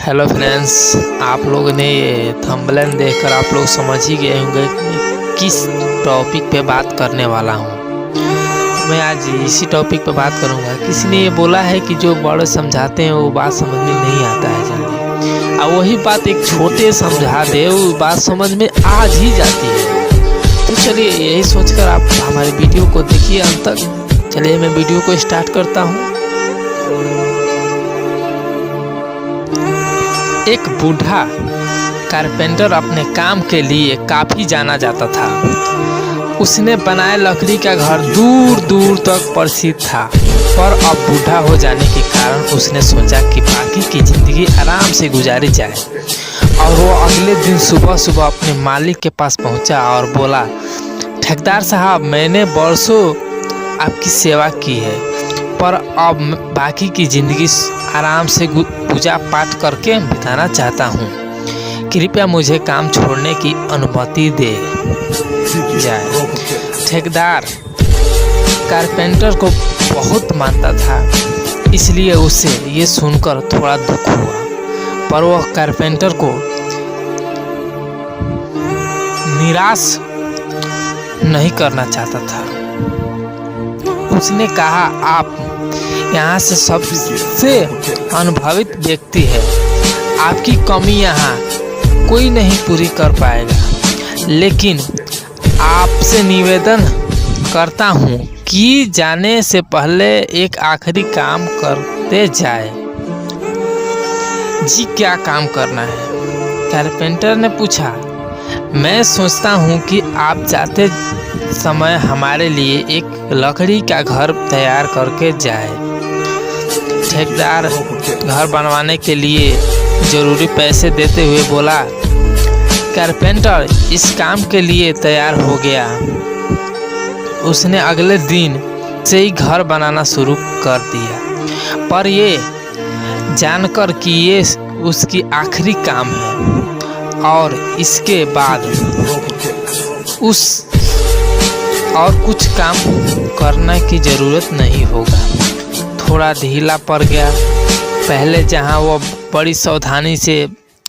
Hello friends, आप लोगों ने ये थंबनेल देखकर आप लोग समझ ही गए होंगे कि किस टॉपिक पे बात करने वाला हूँ। मैं आज इसी टॉपिक पे बात करूँगा। किसी ने ये बोला है कि जो बड़े समझाते हैं वो बात समझ में नहीं आता है जल्दी, और वही बात एक छोटे समझा दे वो बात समझ में आ ही जाती है। तो चलिए यही सोचकर आप हमारे वीडियो को देखिए अंत तक। चलिए मैं वीडियो को स्टार्ट करता हूँ। एक बूढ़ा कारपेंटर अपने काम के लिए काफ़ी जाना जाता था। उसने बनाए लकड़ी का घर दूर दूर तक प्रसिद्ध था, पर अब बूढ़ा हो जाने के कारण उसने सोचा कि बाकी की ज़िंदगी आराम से गुजारी जाए। और वो अगले दिन सुबह सुबह अपने मालिक के पास पहुंचा और बोला, ठेकेदार साहब, मैंने बरसों आपकी सेवा की है, पर अब बाकी की ज़िंदगी आराम से पूजा पाठ करके बिताना चाहता हूँ। कृपया मुझे काम छोड़ने की अनुमति दे जाए। ठेकेदार कारपेंटर को बहुत मानता था, इसलिए उसे ये सुनकर थोड़ा दुख हुआ, पर वह कारपेंटर को निराश नहीं करना चाहता था। उसने कहा, आप यहाँ से सबसे अनुभवित व्यक्ति है, आपकी कमी यहाँ कोई नहीं पूरी कर पाएगा, लेकिन आपसे निवेदन करता हूँ कि जाने से पहले एक आखिरी काम करते जाए। जी, क्या काम करना है? कारपेंटर ने पूछा। मैं सोचता हूँ कि आप जाते समय हमारे लिए एक लकड़ी का घर तैयार करके जाए। ठेकेदार घर बनवाने के लिए ज़रूरी पैसे देते हुए बोला। कारपेंटर इस काम के लिए तैयार हो गया। उसने अगले दिन से ही घर बनाना शुरू कर दिया, पर ये जानकर कि ये उसकी आखिरी काम है और इसके बाद उस और कुछ काम करने की ज़रूरत नहीं होगा। थोड़ा ढीला पड़ गया। पहले जहां वो बड़ी सावधानी से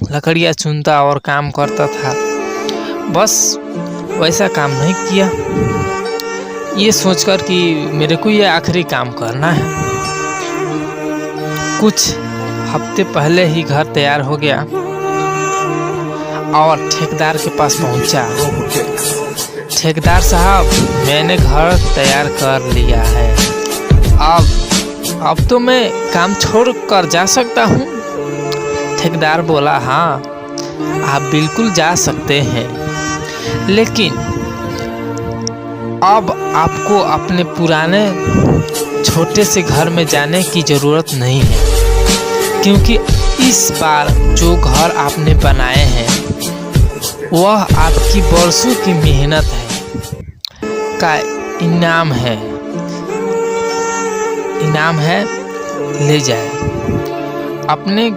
लकड़ियां चुनता और काम करता था, बस वैसा काम नहीं किया। ये सोचकर कि मेरे को ये आखिरी काम करना है। कुछ हफ्ते पहले ही घर तैयार हो गया और ठेकेदार के पास पहुंचा। ठेकेदार साहब, मैंने घर तैयार कर लिया है। अब तो मैं काम छोड़ कर जा सकता हूँ? ठेकेदार बोला, हाँ, आप बिल्कुल जा सकते हैं, लेकिन अब आपको अपने पुराने छोटे से घर में जाने की ज़रूरत नहीं है, क्योंकि इस बार जो घर आपने बनाए हैं वह आपकी बरसों की मेहनत का इनाम है। ले जाए, अपने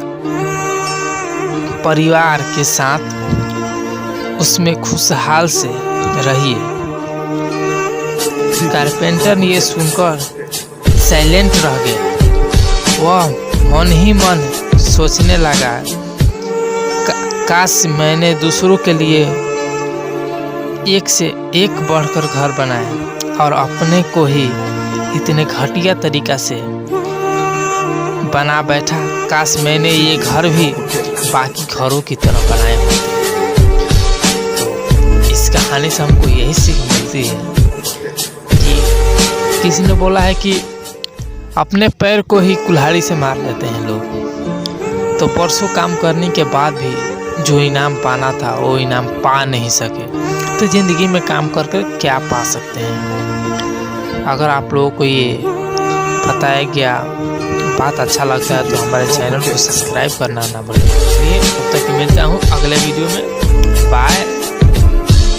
परिवार के साथ उसमें खुशहाल से रहिए। कारपेंटर ये सुनकर साइलेंट रह गया। वह मन ही मन सोचने लगा, काश मैंने दूसरों के लिए एक से एक बढ़कर घर बनाए और अपने को ही इतने घटिया तरीका से बना बैठा। काश मैंने ये घर भी बाकी घरों की तरह बनाए होते। तो इस कहानी से हमको यही सीख मिलती है कि किसी ने बोला है कि अपने पैर को ही कुल्हाड़ी से मार देते हैं लोग। तो परसों काम करने के बाद भी जो इनाम पाना था वो इनाम पा नहीं सके, तो ज़िंदगी में काम करके क्या पा सकते हैं? अगर आप लोगों को ये बताया गया बात अच्छा लगता है तो हमारे चैनल को सब्सक्राइब करना ना भूलें। चलिए, तब तक मिलता हूँ अगले वीडियो में। बाय।